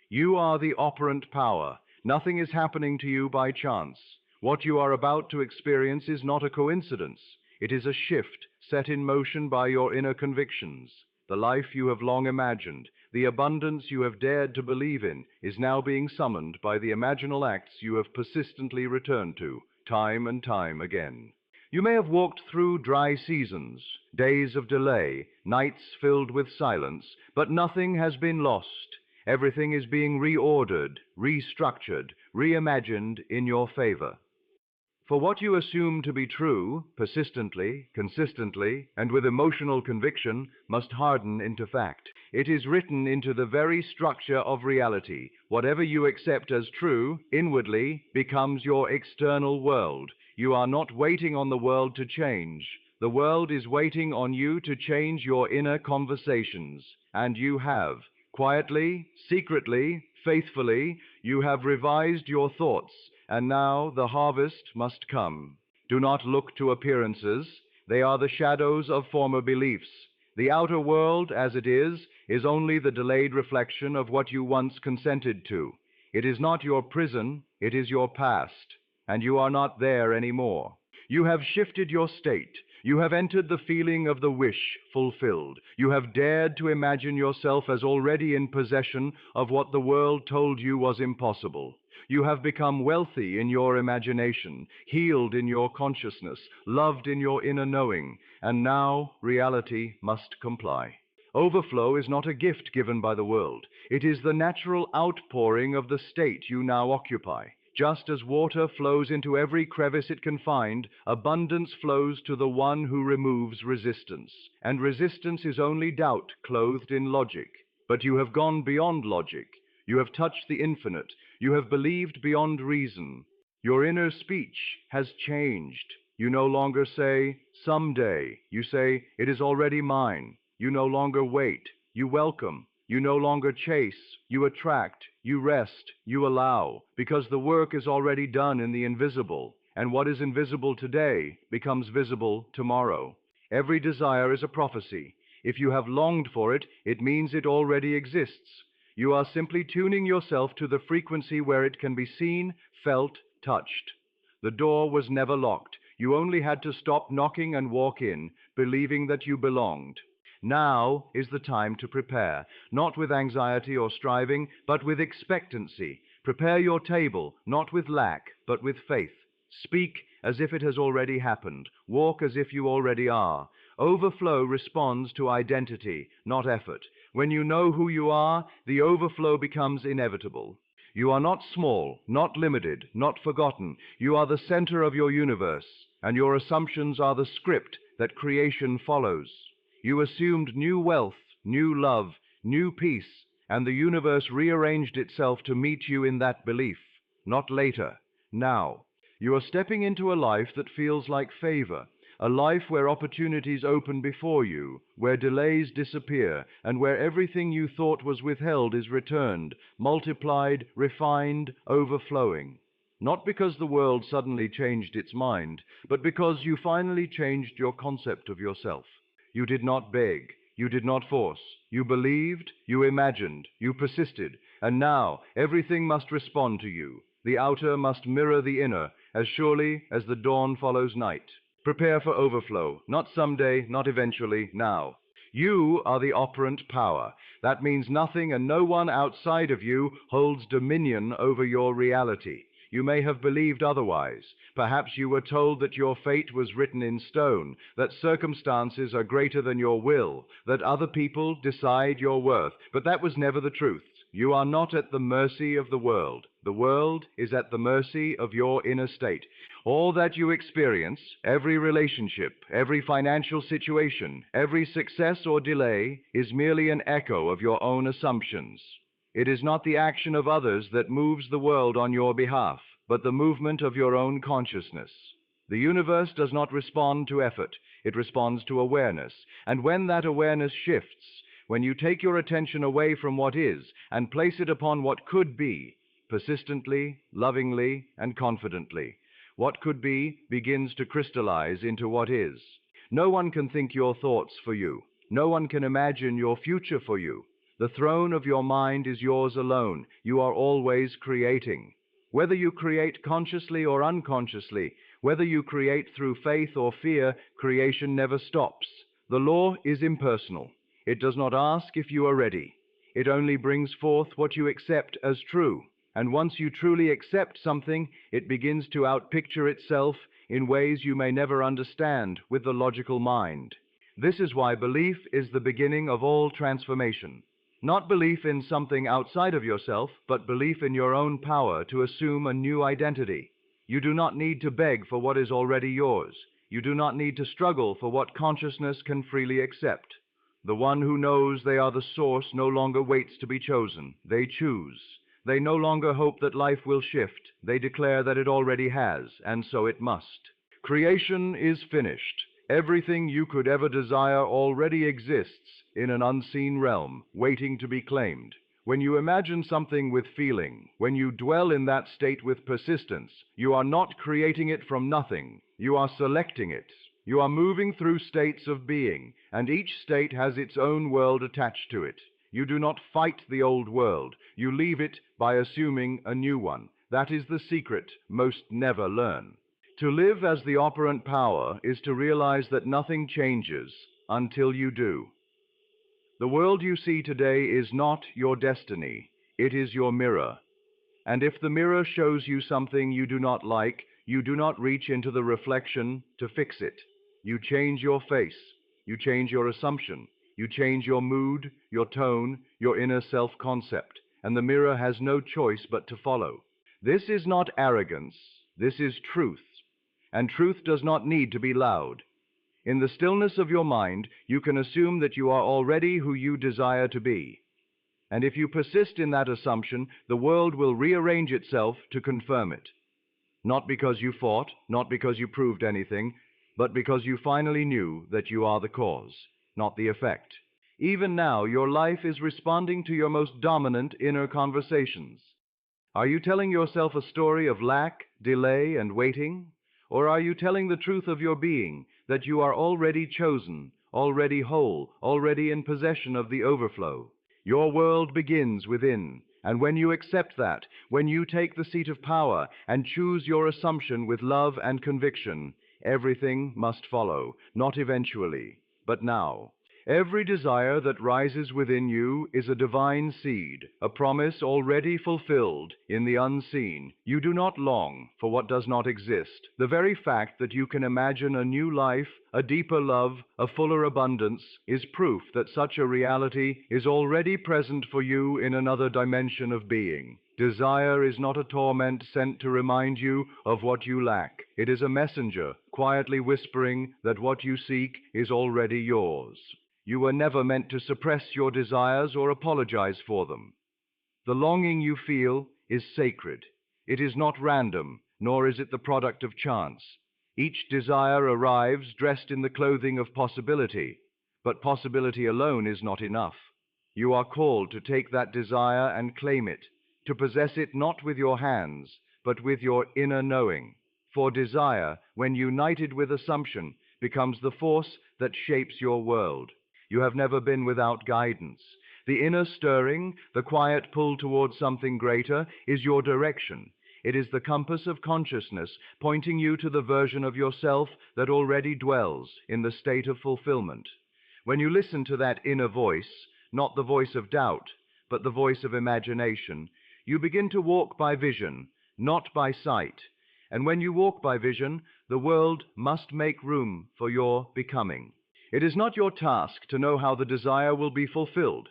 You are the operant power. Nothing is happening to you by chance. What you are about to experience is not a coincidence. It is a shift set in motion by your inner convictions. The life you have long imagined, the abundance you have dared to believe in, is now being summoned by the imaginal acts you have persistently returned to, time and time again. You may have walked through dry seasons, days of delay, nights filled with silence, but nothing has been lost. Everything is being reordered, restructured, reimagined in your favor. For what you assume to be true, persistently, consistently, and with emotional conviction, must harden into fact. It is written into the very structure of reality. Whatever you accept as true, inwardly, becomes your external world. You are not waiting on the world to change. The world is waiting on you to change your inner conversations. And you have. Quietly, secretly, faithfully, you have revised your thoughts, and now the harvest must come. Do not look to appearances. They are the shadows of former beliefs. The outer world, as it is only the delayed reflection of what you once consented to. It is not your prison, it is your past, and you are not there anymore. You have shifted your state. You have entered the feeling of the wish fulfilled. You have dared to imagine yourself as already in possession of what the world told you was impossible. You have become wealthy in your imagination, healed in your consciousness, loved in your inner knowing, and now reality must comply. Overflow is not a gift given by the world. It is the natural outpouring of the state you now occupy. Just as water flows into every crevice it can find, abundance flows to the one who removes resistance. And resistance is only doubt clothed in logic. But you have gone beyond logic. You have touched the infinite. You have believed beyond reason. Your inner speech has changed. You no longer say, someday. You say, it is already mine. You no longer wait. You welcome. You no longer chase. You attract. You rest. You allow. Because the work is already done in the invisible. And what is invisible today becomes visible tomorrow. Every desire is a prophecy. If you have longed for it, it means it already exists. You are simply tuning yourself to the frequency where it can be seen, felt, touched. The door was never locked. You only had to stop knocking and walk in, believing that you belonged. Now is the time to prepare, not with anxiety or striving, but with expectancy. Prepare your table, not with lack, but with faith. Speak as if it has already happened. Walk as if you already are. Overflow responds to identity, not effort. When you know who you are, the overflow becomes inevitable. You are not small, not limited, not forgotten. You are the center of your universe, and your assumptions are the script that creation follows. You assumed new wealth, new love, new peace, and the universe rearranged itself to meet you in that belief. Not later, now. You are stepping into a life that feels like favor, a life where opportunities open before you, where delays disappear, and where everything you thought was withheld is returned, multiplied, refined, overflowing. Not because the world suddenly changed its mind, but because you finally changed your concept of yourself. You did not beg, you did not force. You believed, you imagined, you persisted, and now everything must respond to you. The outer must mirror the inner, as surely as the dawn follows night. Prepare for overflow, not someday, not eventually, now. You are the operant power. That means nothing and no one outside of you holds dominion over your reality. You may have believed otherwise. Perhaps you were told that your fate was written in stone, that circumstances are greater than your will, that other people decide your worth. But that was never the truth. You are not at the mercy of the world. The world is at the mercy of your inner state. All that you experience, every relationship, every financial situation, every success or delay, is merely an echo of your own assumptions. It is not the action of others that moves the world on your behalf, but the movement of your own consciousness. The universe does not respond to effort, it responds to awareness. And when that awareness shifts, when you take your attention away from what is and place it upon what could be, persistently, lovingly, and confidently, what could be begins to crystallize into what is. No one can think your thoughts for you. No one can imagine your future for you. The throne of your mind is yours alone. You are always creating. Whether you create consciously or unconsciously, whether you create through faith or fear, creation never stops. The law is impersonal. It does not ask if you are ready. It only brings forth what you accept as true. And once you truly accept something, it begins to outpicture itself in ways you may never understand with the logical mind. This is why belief is the beginning of all transformation. Not belief in something outside of yourself, but belief in your own power to assume a new identity. You do not need to beg for what is already yours. You do not need to struggle for what consciousness can freely accept. The one who knows they are the source no longer waits to be chosen. They choose. They no longer hope that life will shift. They declare that it already has, and so it must. Creation is finished. Everything you could ever desire already exists in an unseen realm, waiting to be claimed. When you imagine something with feeling, when you dwell in that state with persistence, you are not creating it from nothing. You are selecting it. You are moving through states of being, and each state has its own world attached to it. You do not fight the old world. You leave it by assuming a new one. That is the secret most never learn. To live as the operant power is to realize that nothing changes until you do. The world you see today is not your destiny. It is your mirror. And if the mirror shows you something you do not like, you do not reach into the reflection to fix it. You change your face. You change your assumption. You change your mood, your tone, your inner self-concept, and the mirror has no choice but to follow. This is not arrogance. This is truth. And truth does not need to be loud. In the stillness of your mind, you can assume that you are already who you desire to be. And if you persist in that assumption, the world will rearrange itself to confirm it. Not because you fought, not because you proved anything, but because you finally knew that you are the cause, not the effect. Even now, your life is responding to your most dominant inner conversations. Are you telling yourself a story of lack, delay, and waiting? Or are you telling the truth of your being, that you are already chosen, already whole, already in possession of the overflow? Your world begins within, and when you accept that, when you take the seat of power and choose your assumption with love and conviction, everything must follow, not eventually, but now. Every desire that rises within you is a divine seed, a promise already fulfilled in the unseen. You do not long for what does not exist. The very fact that you can imagine a new life, a deeper love, a fuller abundance, is proof that such a reality is already present for you in another dimension of being. Desire is not a torment sent to remind you of what you lack. It is a messenger quietly whispering that what you seek is already yours. You were never meant to suppress your desires or apologize for them. The longing you feel is sacred. It is not random, nor is it the product of chance. Each desire arrives dressed in the clothing of possibility, but possibility alone is not enough. You are called to take that desire and claim it, to possess it not with your hands, but with your inner knowing. For desire, when united with assumption, becomes the force that shapes your world. You have never been without guidance. The inner stirring, the quiet pull towards something greater, is your direction. It is the compass of consciousness, pointing you to the version of yourself that already dwells in the state of fulfillment. When you listen to that inner voice, not the voice of doubt, but the voice of imagination, you begin to walk by vision, not by sight. And when you walk by vision, the world must make room for your becoming. It is not your task to know how the desire will be fulfilled.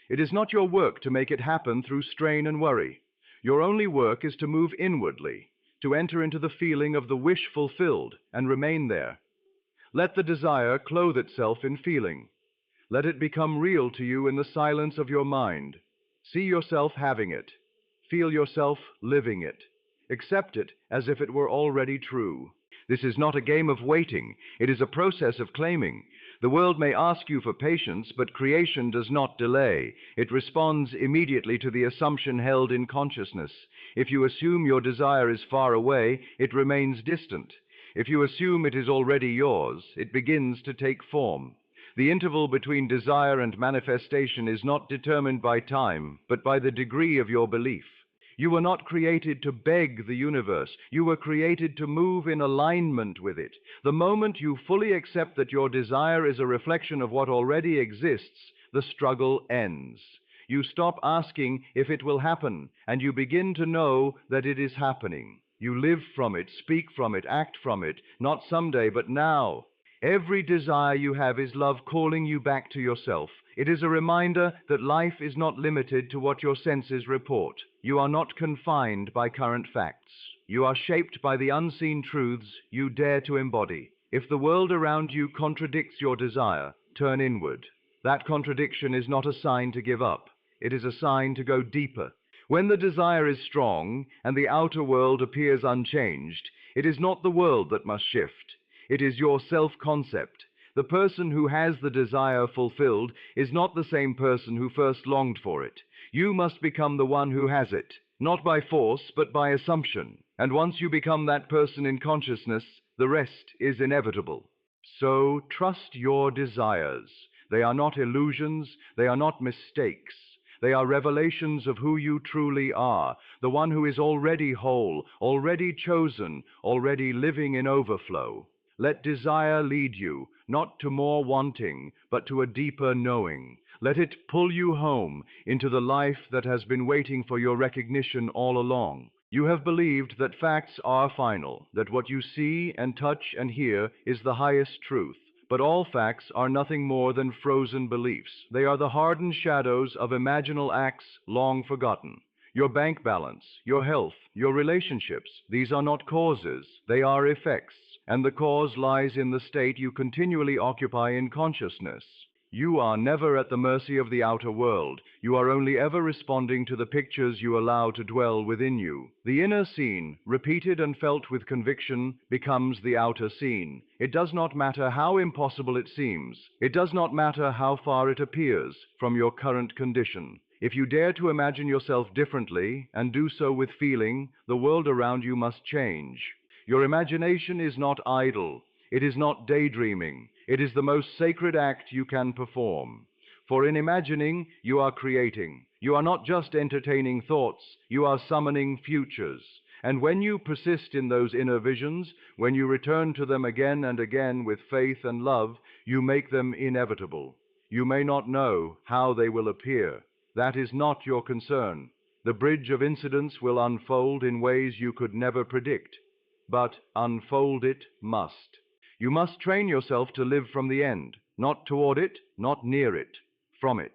It is not your work to make it happen through strain and worry. Your only work is to move inwardly, to enter into the feeling of the wish fulfilled and remain there. Let the desire clothe itself in feeling. Let it become real to you in the silence of your mind. See yourself having it. Feel yourself living it. Accept it as if it were already true. This is not a game of waiting. It is a process of claiming. The world may ask you for patience, but creation does not delay. It responds immediately to the assumption held in consciousness. If you assume your desire is far away, it remains distant. If you assume it is already yours, it begins to take form. The interval between desire and manifestation is not determined by time, but by the degree of your belief. You were not created to beg the universe. You were created to move in alignment with it. The moment you fully accept that your desire is a reflection of what already exists, the struggle ends. You stop asking if it will happen, and you begin to know that it is happening. You live from it, speak from it, act from it, not someday, but now. Every desire you have is love calling you back to yourself. It is a reminder that life is not limited to what your senses report. You are not confined by current facts. You are shaped by the unseen truths you dare to embody. If the world around you contradicts your desire, turn inward. That contradiction is not a sign to give up. It is a sign to go deeper. When the desire is strong and the outer world appears unchanged, it is not the world that must shift. It is your self-concept. The person who has the desire fulfilled is not the same person who first longed for it. You must become the one who has it, not by force, but by assumption. And once you become that person in consciousness, the rest is inevitable. So trust your desires. They are not illusions. They are not mistakes. They are revelations of who you truly are, the one who is already whole, already chosen, already living in overflow. Let desire lead you, not to more wanting, but to a deeper knowing. Let it pull you home into the life that has been waiting for your recognition all along. You have believed that facts are final, that what you see and touch and hear is the highest truth. But all facts are nothing more than frozen beliefs. They are the hardened shadows of imaginal acts long forgotten. Your bank balance, your health, your relationships, these are not causes, they are effects. And the cause lies in the state you continually occupy in consciousness. You are never at the mercy of the outer world. You are only ever responding to the pictures you allow to dwell within you. The inner scene, repeated and felt with conviction, becomes the outer scene. It does not matter how impossible it seems. It does not matter how far it appears from your current condition. If you dare to imagine yourself differently, and do so with feeling, the world around you must change. Your imagination is not idle. It is not daydreaming. It is the most sacred act you can perform. For in imagining, you are creating. You are not just entertaining thoughts, you are summoning futures. And when you persist in those inner visions, when you return to them again and again with faith and love, you make them inevitable. You may not know how they will appear. That is not your concern. The bridge of incidents will unfold in ways you could never predict. But unfold it must. You must train yourself to live from the end, not toward it, not near it, from it.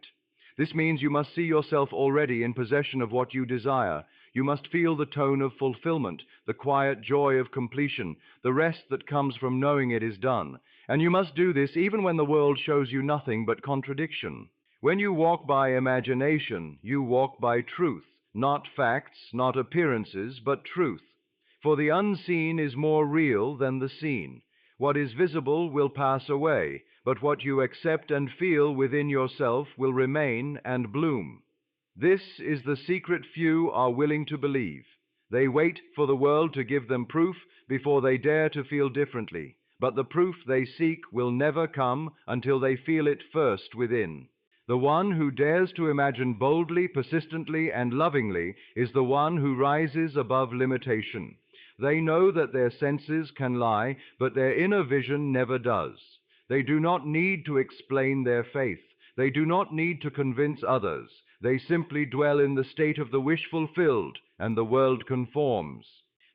This means you must see yourself already in possession of what you desire. You must feel the tone of fulfillment, the quiet joy of completion, the rest that comes from knowing it is done. And you must do this even when the world shows you nothing but contradiction. When you walk by imagination, you walk by truth, not facts, not appearances, but truth. For the unseen is more real than the seen. What is visible will pass away, but what you accept and feel within yourself will remain and bloom. This is the secret few are willing to believe. They wait for the world to give them proof before they dare to feel differently. But the proof they seek will never come until they feel it first within. The one who dares to imagine boldly, persistently, and lovingly is the one who rises above limitation. They know that their senses can lie, but their inner vision never does. They do not need to explain their faith. They do not need to convince others. They simply dwell in the state of the wish fulfilled, and the world conforms.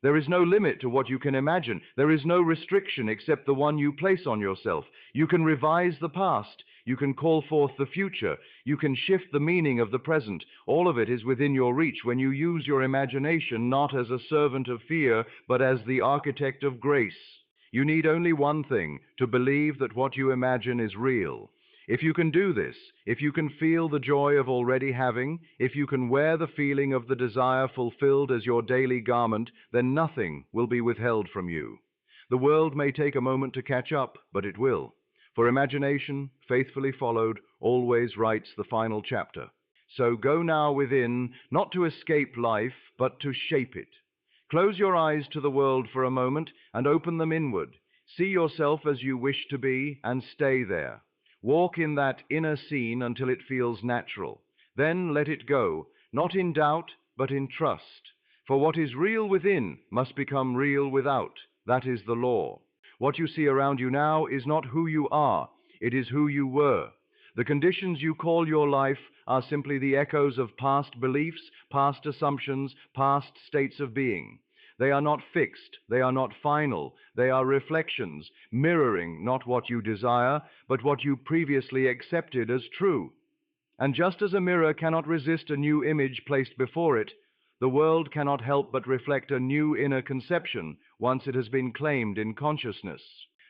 There is no limit to what you can imagine. There is no restriction except the one you place on yourself. You can revise the past. You can call forth the future. You can shift the meaning of the present. All of it is within your reach when you use your imagination not as a servant of fear, but as the architect of grace. You need only one thing, to believe that what you imagine is real. If you can do this, if you can feel the joy of already having, if you can wear the feeling of the desire fulfilled as your daily garment, then nothing will be withheld from you. The world may take a moment to catch up, but it will. For imagination, faithfully followed, always writes the final chapter. So go now within, not to escape life, but to shape it. Close your eyes to the world for a moment and open them inward. See yourself as you wish to be and stay there. Walk in that inner scene until it feels natural. Then let it go, not in doubt, but in trust. For what is real within must become real without. That is the law. What you see around you now is not who you are, it is who you were. The conditions you call your life are simply the echoes of past beliefs, past assumptions, past states of being. They are not fixed, they are not final, they are reflections, mirroring not what you desire, but what you previously accepted as true. And just as a mirror cannot resist a new image placed before it, the world cannot help but reflect a new inner conception once it has been claimed in consciousness.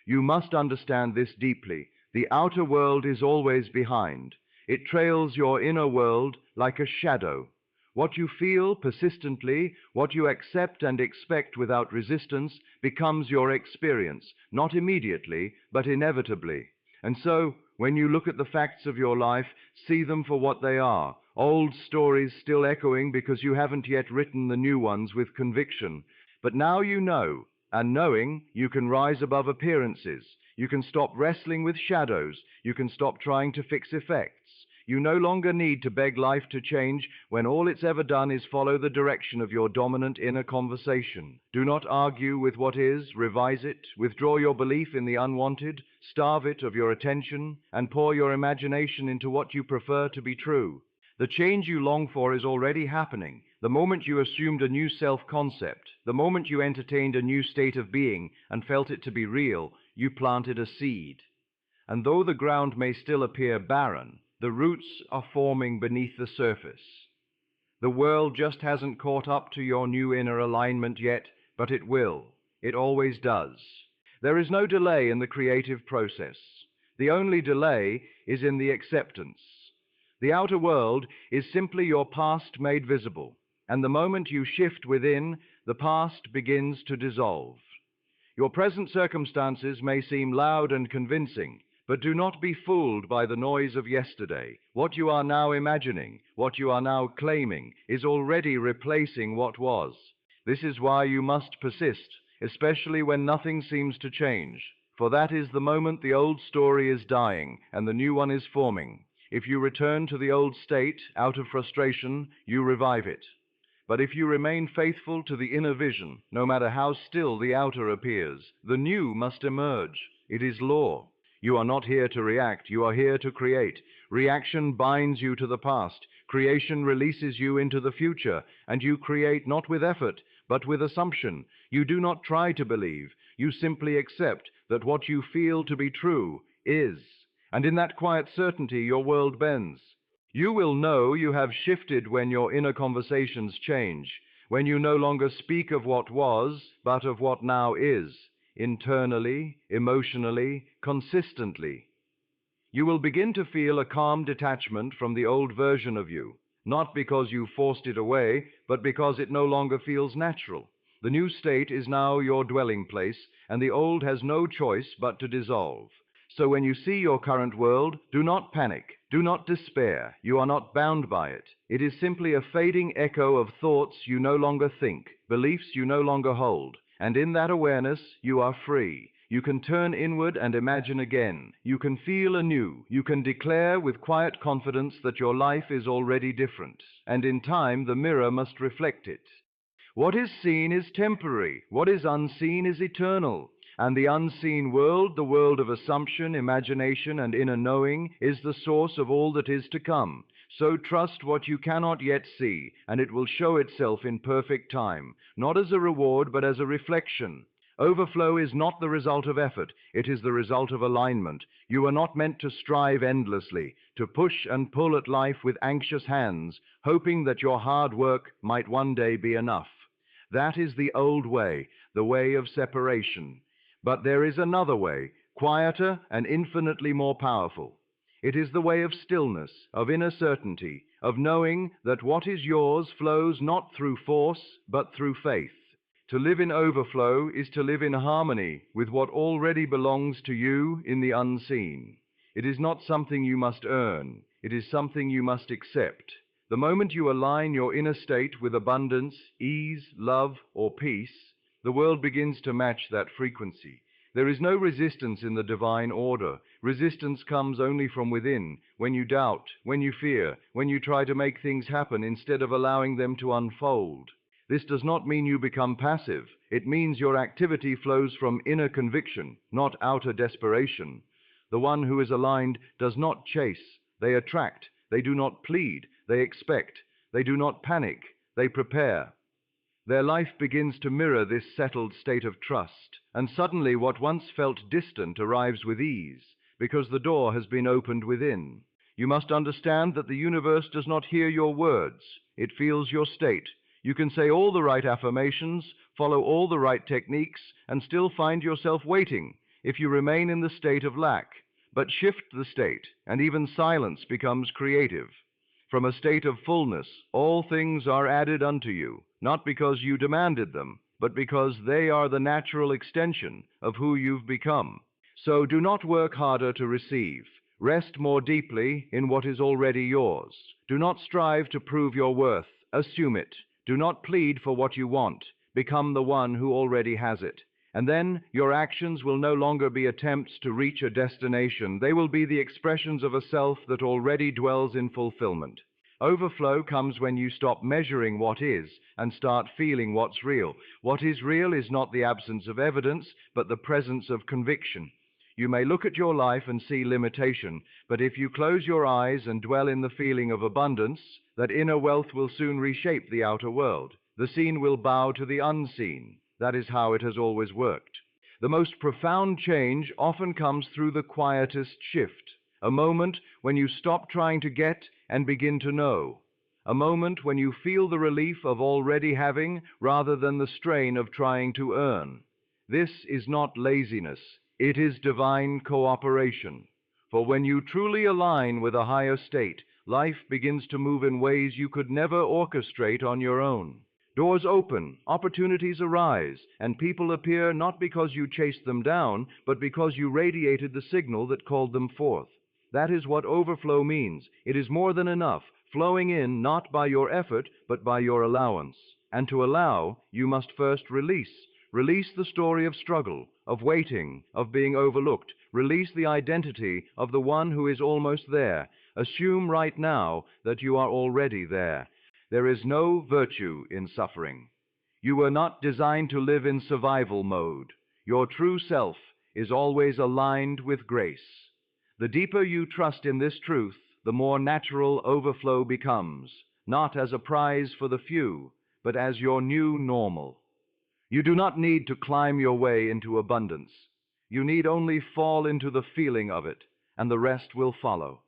You must understand this deeply. The outer world is always behind. It trails your inner world like a shadow. What you feel persistently, what you accept and expect without resistance, becomes your experience, not immediately, but inevitably. And so, when you look at the facts of your life, see them for what they are, old stories still echoing because you haven't yet written the new ones with conviction. But now you know, and knowing, you can rise above appearances. You can stop wrestling with shadows. You can stop trying to fix effects. You no longer need to beg life to change when all it's ever done is follow the direction of your dominant inner conversation. Do not argue with what is, revise it, withdraw your belief in the unwanted, starve it of your attention, and pour your imagination into what you prefer to be true. The change you long for is already happening. The moment you assumed a new self-concept, the moment you entertained a new state of being and felt it to be real, you planted a seed. And though the ground may still appear barren, the roots are forming beneath the surface. The world just hasn't caught up to your new inner alignment yet, but it will. It always does. There is no delay in the creative process. The only delay is in the acceptance. The outer world is simply your past made visible, and the moment you shift within, the past begins to dissolve. Your present circumstances may seem loud and convincing, but do not be fooled by the noise of yesterday. What you are now imagining, what you are now claiming, is already replacing what was. This is why you must persist, especially when nothing seems to change, for that is the moment the old story is dying and the new one is forming. If you return to the old state out of frustration, you revive it. But if you remain faithful to the inner vision, no matter how still the outer appears, the new must emerge. It is law. You are not here to react, you are here to create. Reaction binds you to the past. Creation releases you into the future, and you create not with effort, but with assumption. You do not try to believe. You simply accept that what you feel to be true is. And in that quiet certainty, your world bends. You will know you have shifted when your inner conversations change, when you no longer speak of what was, but of what now is. Internally, emotionally, consistently. You will begin to feel a calm detachment from the old version of you, not because you forced it away, but because it no longer feels natural. The new state is now your dwelling place, and the old has no choice but to dissolve. So when you see your current world, do not panic, do not despair. You are not bound by it. It is simply a fading echo of thoughts you no longer think, beliefs you no longer hold. And in that awareness, you are free. You can turn inward and imagine again. You can feel anew. You can declare with quiet confidence that your life is already different. And in time, the mirror must reflect it. What is seen is temporary. What is unseen is eternal. And the unseen world, the world of assumption, imagination, and inner knowing, is the source of all that is to come. So trust what you cannot yet see, and it will show itself in perfect time, not as a reward, but as a reflection. Overflow is not the result of effort, it is the result of alignment. You are not meant to strive endlessly, to push and pull at life with anxious hands, hoping that your hard work might one day be enough. That is the old way, the way of separation. But there is another way, quieter and infinitely more powerful. It is the way of stillness, of inner certainty, of knowing that what is yours flows not through force, but through faith. To live in overflow is to live in harmony with what already belongs to you in the unseen. It is not something you must earn. It is something you must accept. The moment you align your inner state with abundance, ease, love, or peace, the world begins to match that frequency. There is no resistance in the divine order, Resistance comes only from within, when you doubt, when you fear, when you try to make things happen instead of allowing them to unfold. This does not mean you become passive. It means your activity flows from inner conviction, not outer desperation. The one who is aligned does not chase. They attract. They do not plead. They expect. They do not panic. They prepare. Their life begins to mirror this settled state of trust, and suddenly what once felt distant arrives with ease, because the door has been opened within. You must understand that the universe does not hear your words. It feels your state. You can say all the right affirmations, follow all the right techniques, and still find yourself waiting if you remain in the state of lack. But shift the state, and even silence becomes creative. From a state of fullness, all things are added unto you, not because you demanded them, but because they are the natural extension of who you've become. So do not work harder to receive. Rest more deeply in what is already yours. Do not strive to prove your worth. Assume it. Do not plead for what you want. Become the one who already has it. And then your actions will no longer be attempts to reach a destination. They will be the expressions of a self that already dwells in fulfillment. Overflow comes when you stop measuring what is and start feeling what's real. What is real is not the absence of evidence, but the presence of conviction. You may look at your life and see limitation, but if you close your eyes and dwell in the feeling of abundance, that inner wealth will soon reshape the outer world. The seen will bow to the unseen. That is how it has always worked. The most profound change often comes through the quietest shift, a moment when you stop trying to get and begin to know, a moment when you feel the relief of already having rather than the strain of trying to earn. This is not laziness, it is divine cooperation. For when you truly align with a higher state, life begins to move in ways you could never orchestrate on your own. Doors open, opportunities arise, and people appear not because you chased them down, but because you radiated the signal that called them forth. That is what overflow means. It is more than enough, flowing in not by your effort, but by your allowance. And to allow, you must first release. Release the story of struggle, of waiting, of being overlooked. Release the identity of the one who is almost there. Assume right now that you are already there. There is no virtue in suffering. You were not designed to live in survival mode. Your true self is always aligned with grace. The deeper you trust in this truth, the more natural overflow becomes, not as a prize for the few, but as your new normal. You do not need to climb your way into abundance. You need only fall into the feeling of it, and the rest will follow.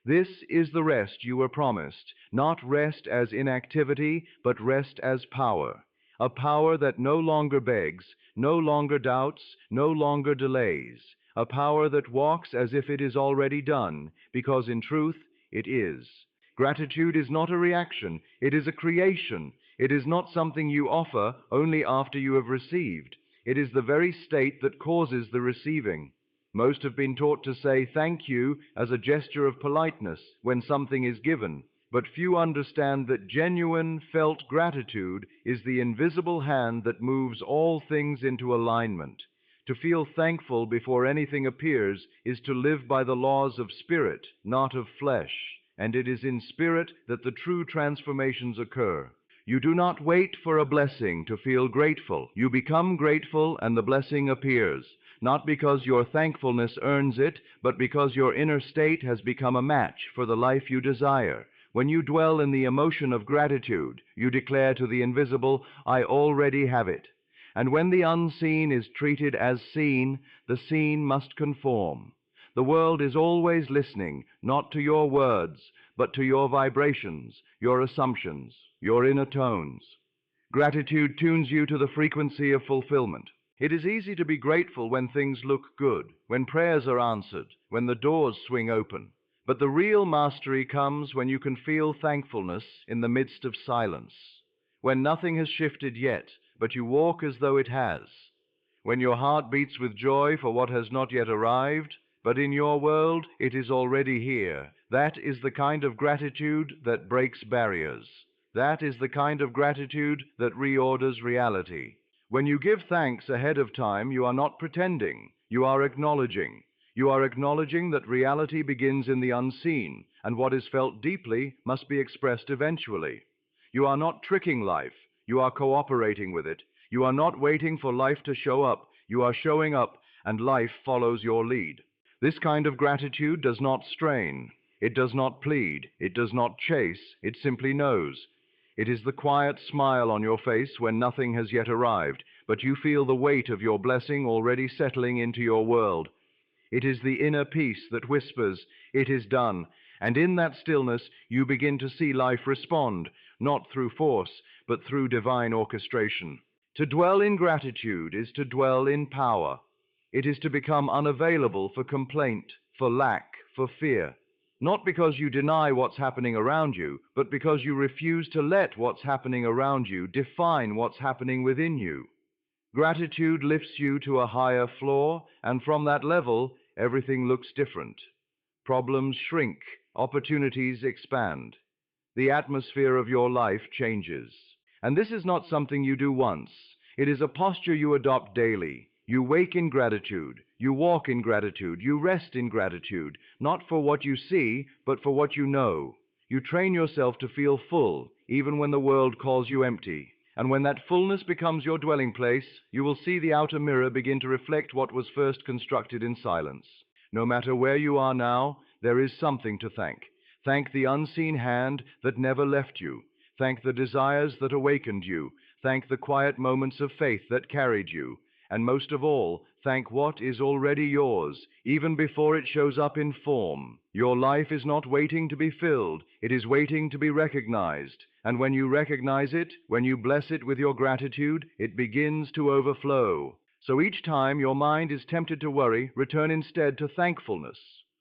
This is the rest you were promised, not rest as inactivity, but rest as power, a power that no longer begs, no longer doubts, no longer delays, a power that walks as if it is already done, because in truth it is. Gratitude is not a reaction, it is a creation. It is not something you offer only after you have received. It is the very state that causes the receiving. Most have been taught to say thank you as a gesture of politeness when something is given, but few understand that genuine, felt gratitude is the invisible hand that moves all things into alignment. To feel thankful before anything appears is to live by the laws of spirit, not of flesh, and it is in spirit that the true transformations occur. You do not wait for a blessing to feel grateful. You become grateful and the blessing appears. Not because your thankfulness earns it, but because your inner state has become a match for the life you desire. When you dwell in the emotion of gratitude, you declare to the invisible, I already have it. And when the unseen is treated as seen, the seen must conform. The world is always listening, not to your words, but to your vibrations, your assumptions, your inner tones. Gratitude tunes you to the frequency of fulfillment. It is easy to be grateful when things look good, when prayers are answered, when the doors swing open. But the real mastery comes when you can feel thankfulness in the midst of silence, when nothing has shifted yet, but you walk as though it has, when your heart beats with joy for what has not yet arrived, but in your world it is already here. That is the kind of gratitude that breaks barriers. That is the kind of gratitude that reorders reality. When you give thanks ahead of time, you are not pretending, you are acknowledging. You are acknowledging that reality begins in the unseen, and what is felt deeply must be expressed eventually. You are not tricking life, you are cooperating with it. You are not waiting for life to show up, you are showing up, and life follows your lead. This kind of gratitude does not strain, it does not plead, it does not chase, it simply knows. It is the quiet smile on your face when nothing has yet arrived, but you feel the weight of your blessing already settling into your world. It is the inner peace that whispers, "It is done," and in that stillness you begin to see life respond, not through force, but through divine orchestration. To dwell in gratitude is to dwell in power. It is to become unavailable for complaint, for lack, for fear. Not because you deny what's happening around you, but because you refuse to let what's happening around you define what's happening within you. Gratitude lifts you to a higher floor, and from that level, everything looks different. Problems shrink, opportunities expand. The atmosphere of your life changes. And this is not something you do once. It is a posture you adopt daily. You wake in gratitude, you walk in gratitude, you rest in gratitude, not for what you see, but for what you know. You train yourself to feel full, even when the world calls you empty. And when that fullness becomes your dwelling place, you will see the outer mirror begin to reflect what was first constructed in silence. No matter where you are now, there is something to thank. Thank the unseen hand that never left you. Thank the desires that awakened you. Thank the quiet moments of faith that carried you. And most of all, thank what is already yours, even before it shows up in form. Your life is not waiting to be filled, it is waiting to be recognized. And when you recognize it, when you bless it with your gratitude, it begins to overflow. So each time your mind is tempted to worry, return instead to thankfulness,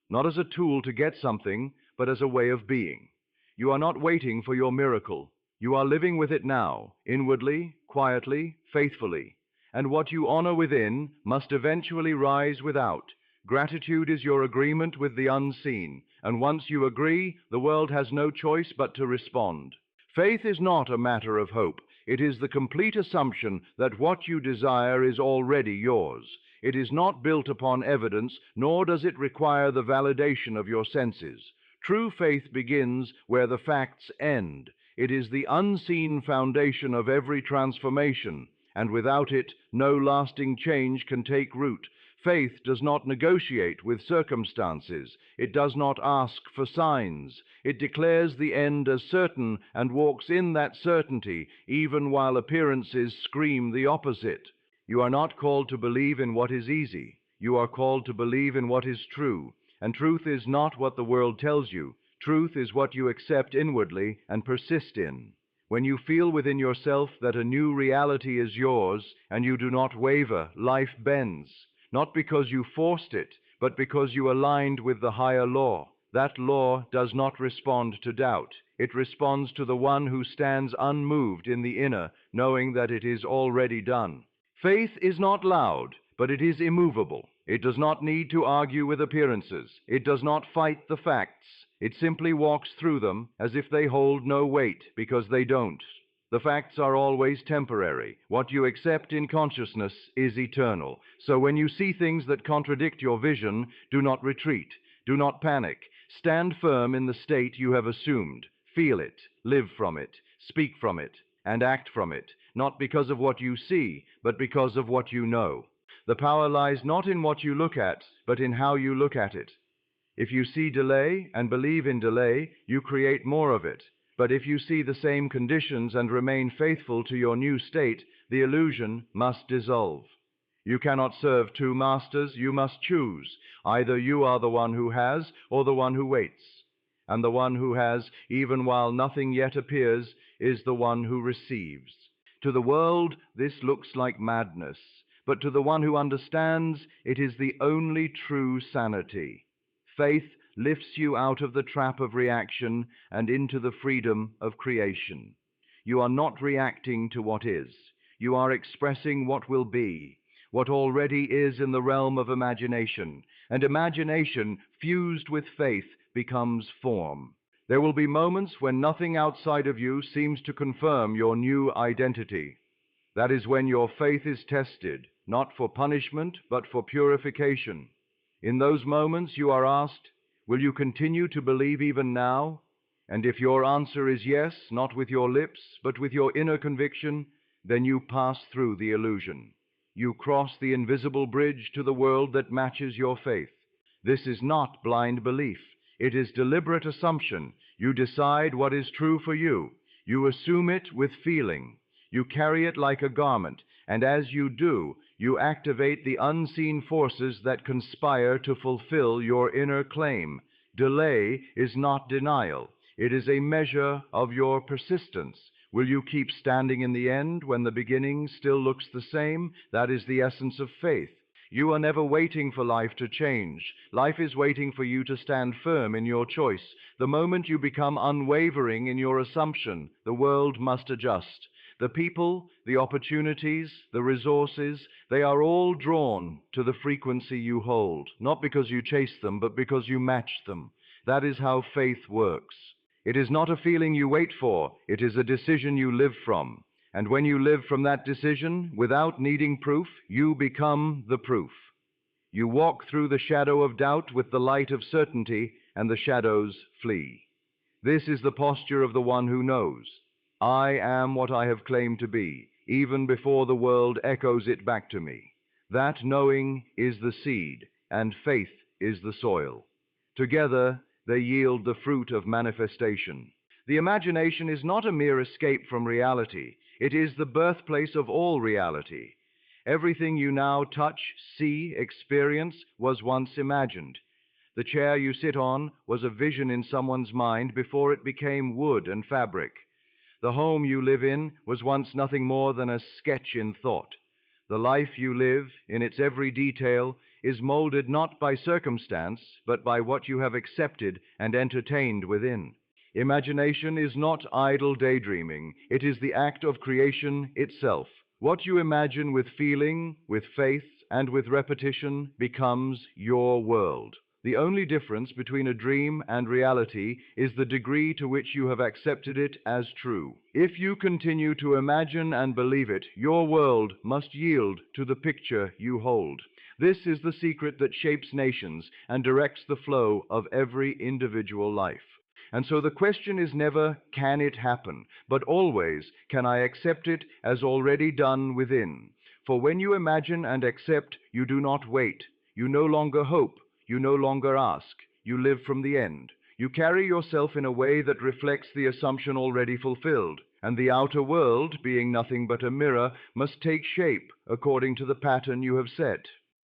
not as a tool to get something, but as a way of being. You are not waiting for your miracle. You are living with it now, inwardly, quietly, faithfully. And what you honor within must eventually rise without. Gratitude is your agreement with the unseen, and once you agree, the world has no choice but to respond. Faith is not a matter of hope. It is the complete assumption that what you desire is already yours. It is not built upon evidence, nor does it require the validation of your senses. True faith begins where the facts end. It is the unseen foundation of every transformation, and without it, no lasting change can take root. Faith does not negotiate with circumstances. It does not ask for signs. It declares the end as certain and walks in that certainty, even while appearances scream the opposite. You are not called to believe in what is easy. You are called to believe in what is true. And truth is not what the world tells you. Truth is what you accept inwardly and persist in. When you feel within yourself that a new reality is yours, and you do not waver, life bends. Not because you forced it, but because you aligned with the higher law. That law does not respond to doubt. It responds to the one who stands unmoved in the inner, knowing that it is already done. Faith is not loud, but it is immovable. It does not need to argue with appearances. It does not fight the facts. It simply walks through them as if they hold no weight, because they don't. The facts are always temporary. What you accept in consciousness is eternal. So when you see things that contradict your vision, do not retreat. Do not panic. Stand firm in the state you have assumed. Feel it, live from it, speak from it, and act from it, not because of what you see, but because of what you know. The power lies not in what you look at, but in how you look at it. If you see delay and believe in delay, you create more of it. But if you see the same conditions and remain faithful to your new state, the illusion must dissolve. You cannot serve two masters, you must choose. Either you are the one who has, or the one who waits. And the one who has, even while nothing yet appears, is the one who receives. To the world, this looks like madness, but to the one who understands, it is the only true sanity. Faith lifts you out of the trap of reaction and into the freedom of creation. You are not reacting to what is. You are expressing what will be, what already is in the realm of imagination, and imagination fused with faith becomes form. There will be moments when nothing outside of you seems to confirm your new identity. That is when your faith is tested, not for punishment, but for purification. In those moments you are asked, will you continue to believe even now? And if your answer is yes, not with your lips, but with your inner conviction, then you pass through the illusion. You cross the invisible bridge to the world that matches your faith. This is not blind belief. It is deliberate assumption. You decide what is true for you. You assume it with feeling. You carry it like a garment, and as you do, you activate the unseen forces that conspire to fulfill your inner claim. Delay is not denial. It is a measure of your persistence. Will you keep standing in the end when the beginning still looks the same? That is the essence of faith. You are never waiting for life to change. Life is waiting for you to stand firm in your choice. The moment you become unwavering in your assumption, the world must adjust. The people, the opportunities, the resources, they are all drawn to the frequency you hold, not because you chase them, but because you match them. That is how faith works. It is not a feeling you wait for, it is a decision you live from. And when you live from that decision, without needing proof, you become the proof. You walk through the shadow of doubt with the light of certainty, and the shadows flee. This is the posture of the one who knows. I am what I have claimed to be, even before the world echoes it back to me. That knowing is the seed, and faith is the soil. Together, they yield the fruit of manifestation. The imagination is not a mere escape from reality. It is the birthplace of all reality. Everything you now touch, see, experience was once imagined. The chair you sit on was a vision in someone's mind before it became wood and fabric. The home you live in was once nothing more than a sketch in thought. The life you live, in its every detail, is molded not by circumstance, but by what you have accepted and entertained within. Imagination is not idle daydreaming. It is the act of creation itself. What you imagine with feeling, with faith, and with repetition becomes your world. The only difference between a dream and reality is the degree to which you have accepted it as true. If you continue to imagine and believe it, your world must yield to the picture you hold. This is the secret that shapes nations and directs the flow of every individual life. And so the question is never, can it happen, but always, can I accept it as already done within? For when you imagine and accept, you do not wait. You no longer hope. You no longer ask. You live from the end. You carry yourself in a way that reflects the assumption already fulfilled, and the outer world, being nothing but a mirror, must take shape according to the pattern you have set.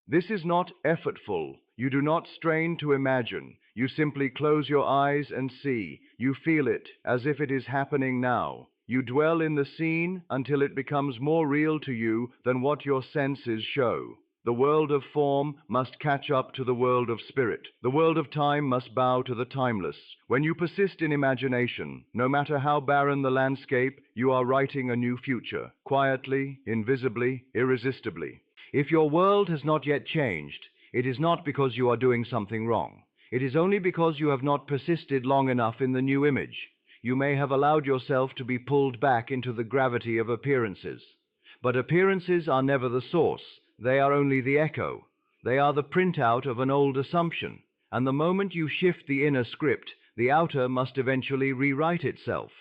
This is not effortful. You do not strain to imagine. You simply close your eyes and see. You feel it as if it is happening now. You dwell in the scene until it becomes more real to you than what your senses show. The world of form must catch up to the world of spirit. The world of time must bow to the timeless. When you persist in imagination, no matter how barren the landscape, you are writing a new future, quietly, invisibly, irresistibly. If your world has not yet changed, it is not because you are doing something wrong. It is only because you have not persisted long enough in the new image. You may have allowed yourself to be pulled back into the gravity of appearances. But appearances are never the source. They are only the echo. They are the printout of an old assumption. And the moment you shift the inner script, the outer must eventually rewrite itself.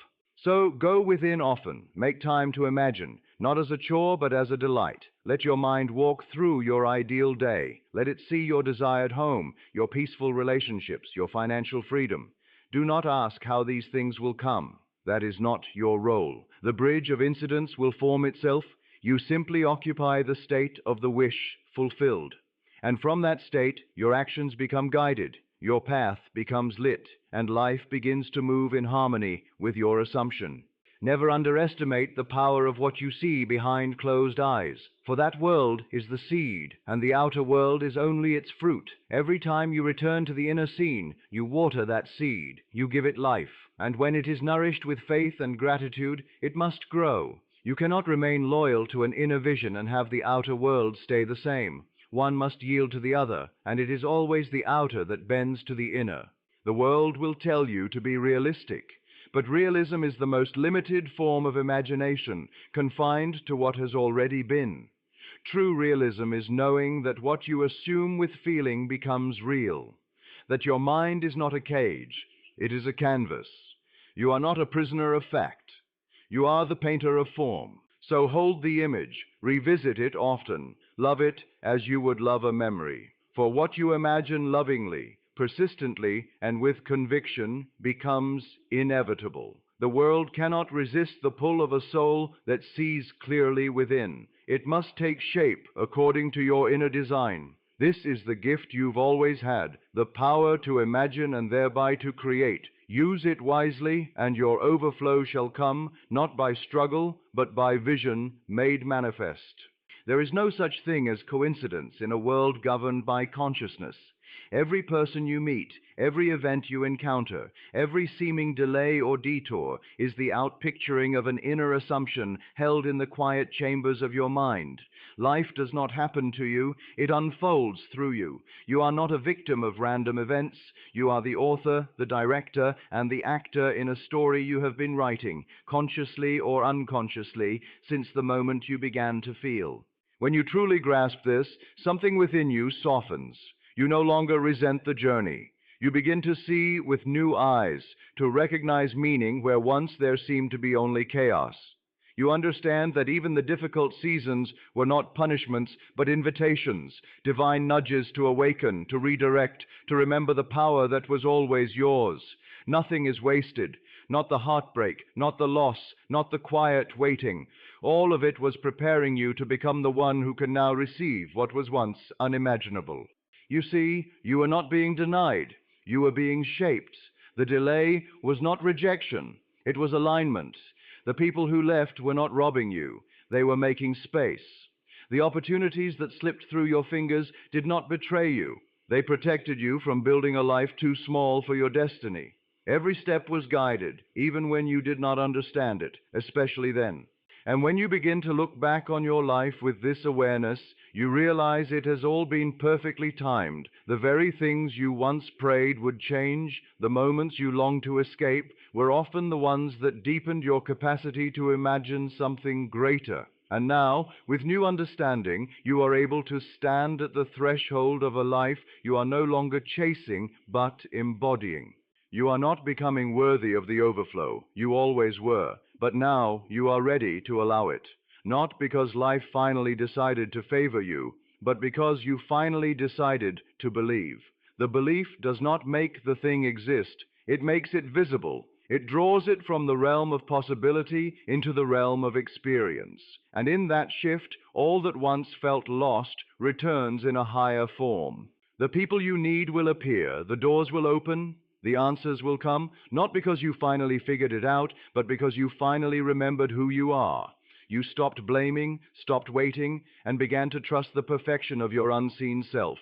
So go within often. Make time to imagine, not as a chore but as a delight. Let your mind walk through your ideal day. Let it see your desired home, your peaceful relationships, your financial freedom. Do not ask how these things will come. That is not your role. The bridge of incidents will form itself. You simply occupy the state of the wish fulfilled. And from that state, your actions become guided. Your path becomes lit, and life begins to move in harmony with your assumption. Never underestimate the power of what you see behind closed eyes, for that world is the seed, and the outer world is only its fruit. Every time you return to the inner scene, you water that seed, you give it life, and when it is nourished with faith and gratitude, it must grow. You cannot remain loyal to an inner vision and have the outer world stay the same. One must yield to the other, and it is always the outer that bends to the inner. The world will tell you to be realistic, but realism is the most limited form of imagination, confined to what has already been. True realism is knowing that what you assume with feeling becomes real, that your mind is not a cage, it is a canvas. You are not a prisoner of fact. You are the painter of form. So hold the image, revisit it often, love it as you would love a memory. For what you imagine lovingly, persistently, and with conviction becomes inevitable. The world cannot resist the pull of a soul that sees clearly within. It must take shape according to your inner design. This is the gift you've always had, the power to imagine and thereby to create. Use it wisely, and your overflow shall come, not by struggle, but by vision made manifest. There is no such thing as coincidence in a world governed by consciousness. Every person you meet, every event you encounter, every seeming delay or detour is the outpicturing of an inner assumption held in the quiet chambers of your mind. Life does not happen to you, it unfolds through you. You are not a victim of random events. You are the author, the director, and the actor in a story you have been writing, consciously or unconsciously, since the moment you began to feel. When you truly grasp this, something within you softens. You no longer resent the journey. You begin to see with new eyes, to recognize meaning where once there seemed to be only chaos. You understand that even the difficult seasons were not punishments, but invitations, divine nudges to awaken, to redirect, to remember the power that was always yours. Nothing is wasted, not the heartbreak, not the loss, not the quiet waiting. All of it was preparing you to become the one who can now receive what was once unimaginable. You see, you were not being denied. You were being shaped. The delay was not rejection. It was alignment. The people who left were not robbing you. They were making space. The opportunities that slipped through your fingers did not betray you. They protected you from building a life too small for your destiny. Every step was guided, even when you did not understand it, especially then. And when you begin to look back on your life with this awareness, you realize it has all been perfectly timed. The very things you once prayed would change, the moments you longed to escape, were often the ones that deepened your capacity to imagine something greater. And now, with new understanding, you are able to stand at the threshold of a life you are no longer chasing, but embodying. You are not becoming worthy of the overflow. You always were. But now you are ready to allow it. Not because life finally decided to favor you, but because you finally decided to believe. The belief does not make the thing exist. It makes it visible. It draws it from the realm of possibility into the realm of experience. And in that shift, all that once felt lost returns in a higher form. The people you need will appear. The doors will open. The answers will come, not because you finally figured it out, but because you finally remembered who you are. You stopped blaming, stopped waiting, and began to trust the perfection of your unseen self.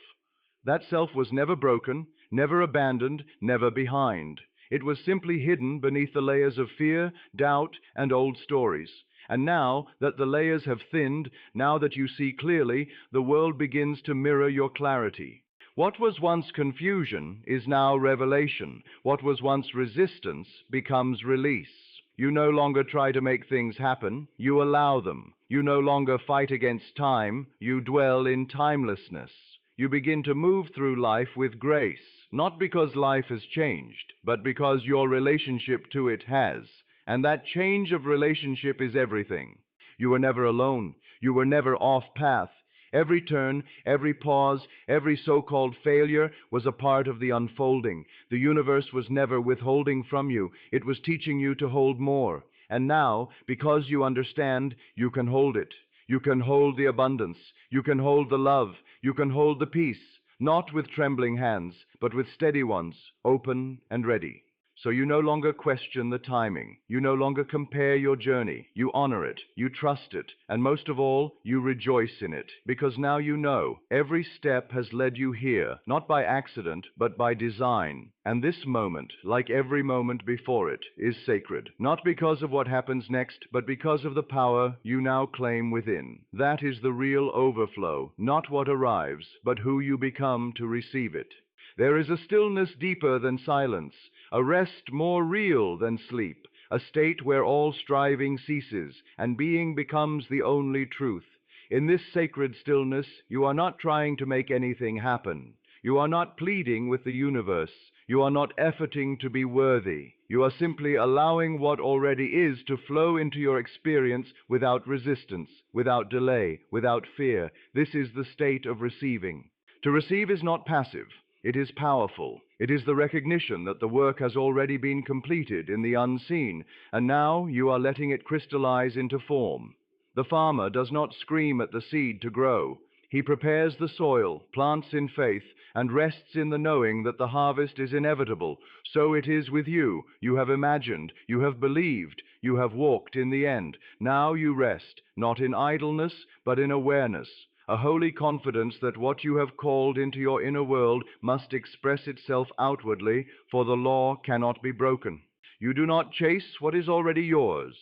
That self was never broken, never abandoned, never behind. It was simply hidden beneath the layers of fear, doubt, and old stories. And now that the layers have thinned, now that you see clearly, the world begins to mirror your clarity. What was once confusion is now revelation. What was once resistance becomes release. You no longer try to make things happen, you allow them. You no longer fight against time, you dwell in timelessness. You begin to move through life with grace, not because life has changed, but because your relationship to it has. And that change of relationship is everything. You were never alone. You were never off path. Every turn, every pause, every so-called failure was a part of the unfolding. The universe was never withholding from you. It was teaching you to hold more. And now, because you understand, you can hold it. You can hold the abundance. You can hold the love. You can hold the peace, not with trembling hands, but with steady ones, open and ready. So you no longer question the timing. You no longer compare your journey. You honor it. You trust it. And most of all, you rejoice in it. Because now you know every step has led you here, not by accident, but by design. And this moment, like every moment before it, is sacred. Not because of what happens next, but because of the power you now claim within. That is the real overflow, not what arrives, but who you become to receive it. There is a stillness deeper than silence, a rest more real than sleep, a state where all striving ceases and being becomes the only truth. In this sacred stillness, you are not trying to make anything happen. You are not pleading with the universe. You are not efforting to be worthy. You are simply allowing what already is to flow into your experience without resistance, without delay, without fear. This is the state of receiving. To receive is not passive. It is powerful. It is the recognition that the work has already been completed in the unseen, and now you are letting it crystallize into form. The farmer does not scream at the seed to grow. He prepares the soil, plants in faith, and rests in the knowing that the harvest is inevitable. So it is with you. You have imagined, you have believed, you have walked in the end. Now you rest, not in idleness, but in awareness, a holy confidence that what you have called into your inner world must express itself outwardly, for the law cannot be broken. You do not chase what is already yours.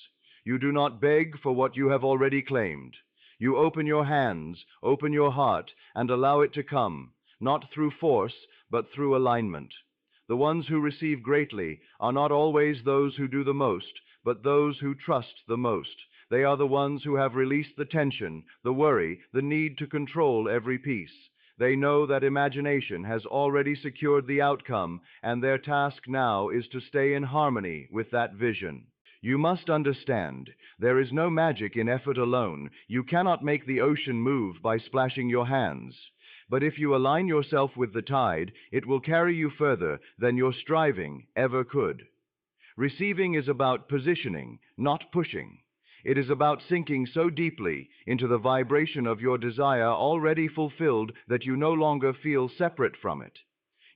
You do not beg for what you have already claimed. You open your hands, open your heart, and allow it to come, not through force, but through alignment. The ones who receive greatly are not always those who do the most, but those who trust the most. They are the ones who have released the tension, the worry, the need to control every piece. They know that imagination has already secured the outcome, and their task now is to stay in harmony with that vision. You must understand, there is no magic in effort alone. You cannot make the ocean move by splashing your hands. But if you align yourself with the tide, it will carry you further than your striving ever could. Receiving is about positioning, not pushing. It is about sinking so deeply into the vibration of your desire already fulfilled that you no longer feel separate from it.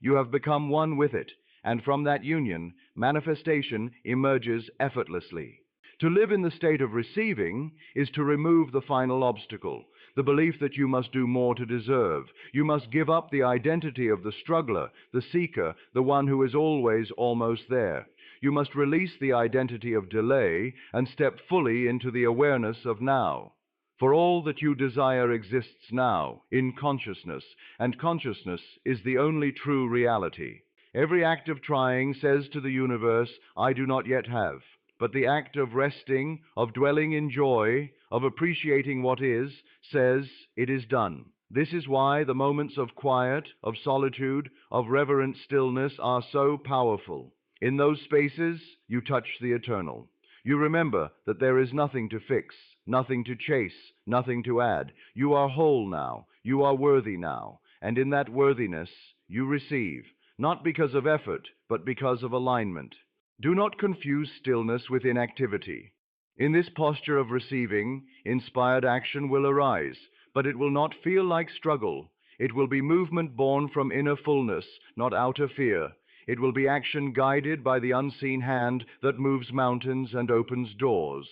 You have become one with it, and from that union, manifestation emerges effortlessly. To live in the state of receiving is to remove the final obstacle, the belief that you must do more to deserve. You must give up the identity of the struggler, the seeker, the one who is always almost there. You must release the identity of delay and step fully into the awareness of now. For all that you desire exists now, in consciousness, and consciousness is the only true reality. Every act of trying says to the universe, I do not yet have. But the act of resting, of dwelling in joy, of appreciating what is, says, it is done. This is why the moments of quiet, of solitude, of reverent stillness are so powerful. In those spaces, you touch the eternal. You remember that there is nothing to fix, nothing to chase, nothing to add. You are whole now. You are worthy now. And in that worthiness, you receive, not because of effort, but because of alignment. Do not confuse stillness with inactivity. In this posture of receiving, inspired action will arise, but it will not feel like struggle. It will be movement born from inner fullness, not outer fear. It will be action guided by the unseen hand that moves mountains and opens doors.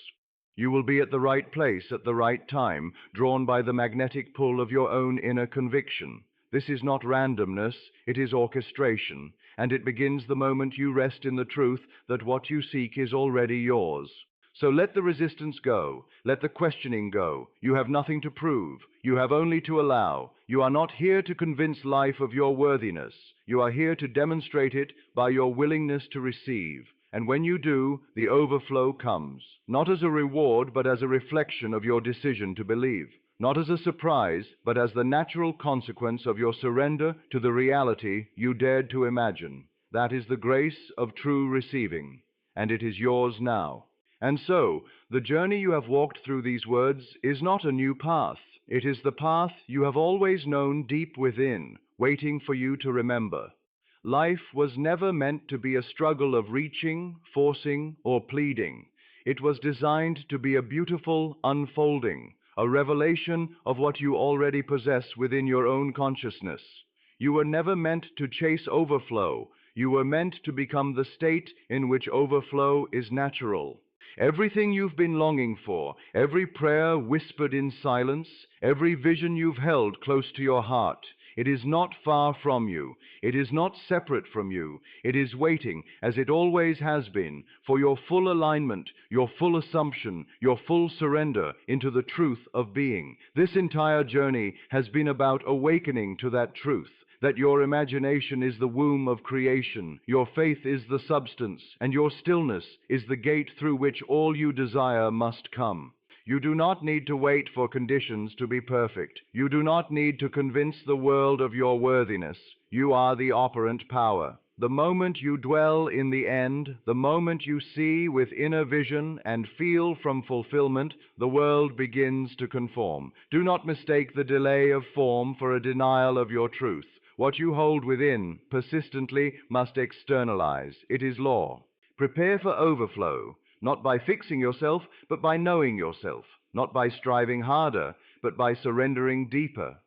You will be at the right place at the right time, drawn by the magnetic pull of your own inner conviction. This is not randomness, it is orchestration, and it begins the moment you rest in the truth that what you seek is already yours. So let the resistance go, let the questioning go. You have nothing to prove, you have only to allow. You are not here to convince life of your worthiness. You are here to demonstrate it by your willingness to receive. And when you do, the overflow comes, not as a reward, but as a reflection of your decision to believe. Not as a surprise, but as the natural consequence of your surrender to the reality you dared to imagine. That is the grace of true receiving, and it is yours now. And so, the journey you have walked through these words is not a new path. It is the path you have always known deep within, waiting for you to remember. Life was never meant to be a struggle of reaching, forcing, or pleading. It was designed to be a beautiful unfolding, a revelation of what you already possess within your own consciousness. You were never meant to chase overflow. You were meant to become the state in which overflow is natural. Everything you've been longing for, every prayer whispered in silence, every vision you've held close to your heart, it is not far from you. It is not separate from you. It is waiting, as it always has been, for your full alignment, your full assumption, your full surrender into the truth of being. This entire journey has been about awakening to that truth, that your imagination is the womb of creation, your faith is the substance, and your stillness is the gate through which all you desire must come. You do not need to wait for conditions to be perfect. You do not need to convince the world of your worthiness. You are the operant power. The moment you dwell in the end, the moment you see with inner vision and feel from fulfillment, the world begins to conform. Do not mistake the delay of form for a denial of your truth. What you hold within persistently must externalize. It is law. Prepare for overflow, not by fixing yourself, but by knowing yourself, not by striving harder, but by surrendering deeper.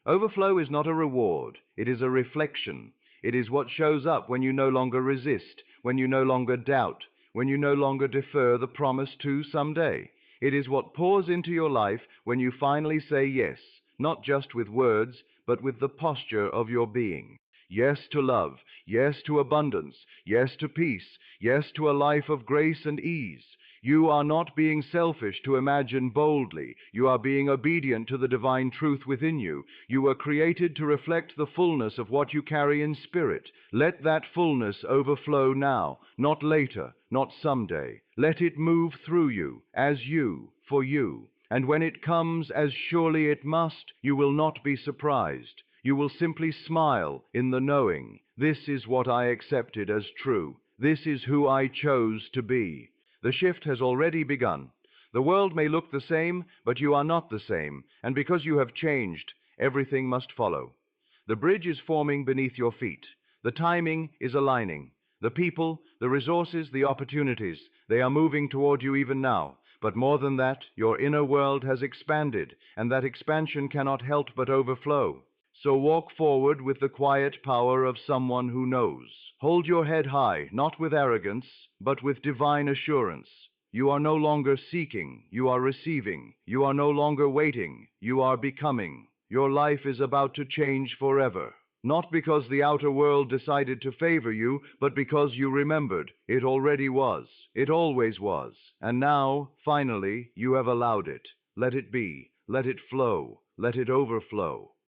Overflow is not a reward, it is a reflection. It is what shows up when you no longer resist, when you no longer doubt, when you no longer defer the promise to someday. It is what pours into your life when you finally say yes, not just with words, but with the posture of your being. Yes to love, yes to abundance, yes to peace, yes to a life of grace and ease. You are not being selfish to imagine boldly. You are being obedient to the divine truth within you. You were created to reflect the fullness of what you carry in spirit. Let that fullness overflow now, not later, not someday. Let it move through you, as you, for you. And when it comes, as surely it must, you will not be surprised. You will simply smile in the knowing, this is what I accepted as true. This is who I chose to be. The shift has already begun. The world may look the same, but you are not the same, and because you have changed, everything must follow. The bridge is forming beneath your feet. The timing is aligning. The people, the resources, the opportunities, they are moving toward you even now. But more than that, your inner world has expanded, and that expansion cannot help but overflow. So walk forward with the quiet power of someone who knows. Hold your head high, not with arrogance, but with divine assurance. You are no longer seeking, you are receiving. You are no longer waiting, you are becoming. Your life is about to change forever. Not because the outer world decided to favor you, but because you remembered. It already was. It always was. And now, finally, you have allowed it. Let it be. Let it flow. Let it overflow.